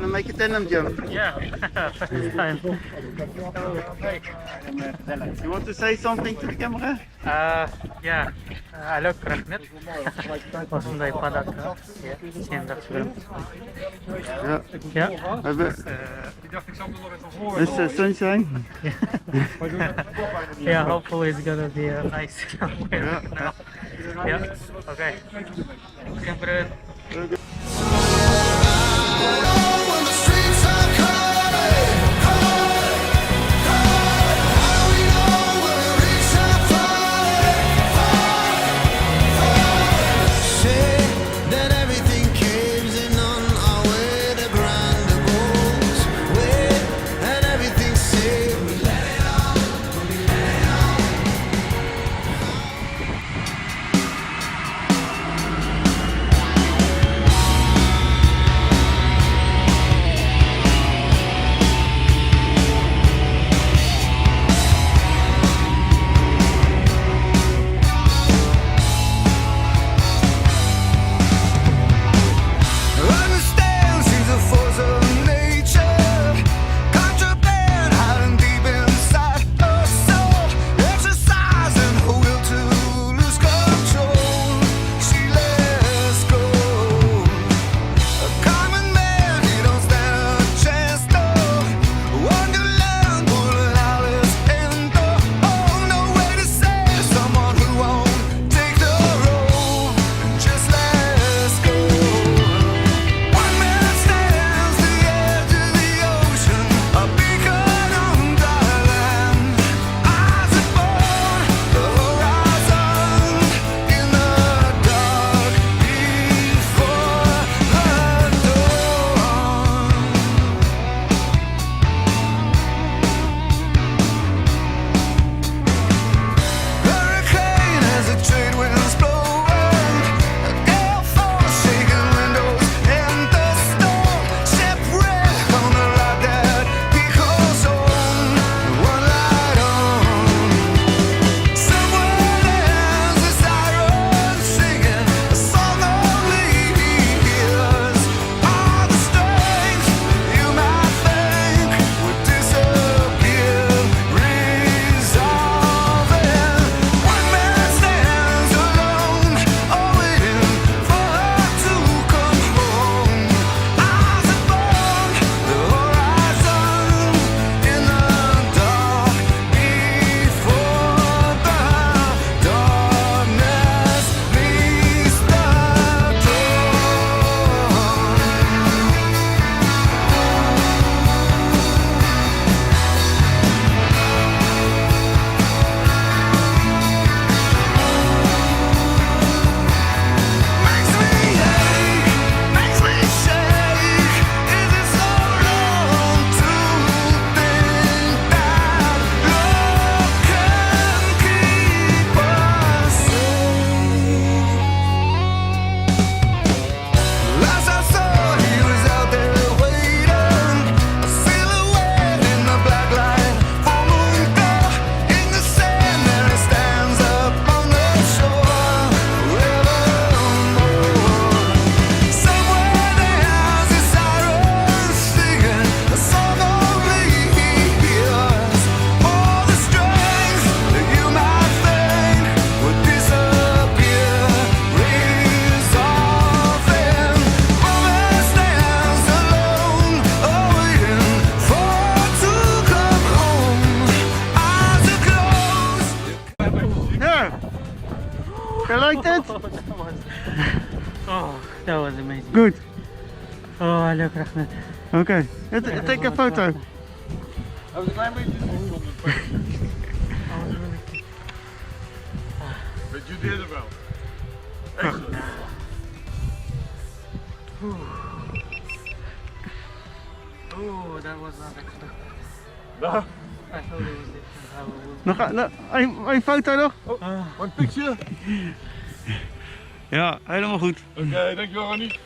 to make a tandem jump. Yeah, first time. You want to say something to the camera? Ja, leuk terug net. Was een paddock. Ja, 10 films. Ja. Ja. Die dacht ik zal er nog even voor. This sunshine. Yeah, hopefully it's gonna be nice. Yeah. Yeah. Okay. Всем привет. You liked it? Oh, that was amazing. Good. Oh, leuk Ragnar. Okay. Take a photo. Dat was een klein beetje zonder But you did it well. Excellent. Oh, that was not expected. No. I thought it was different. How it would. Nog een foto nog? One picture? Ja, helemaal goed. Oké, dankjewel Ronnie.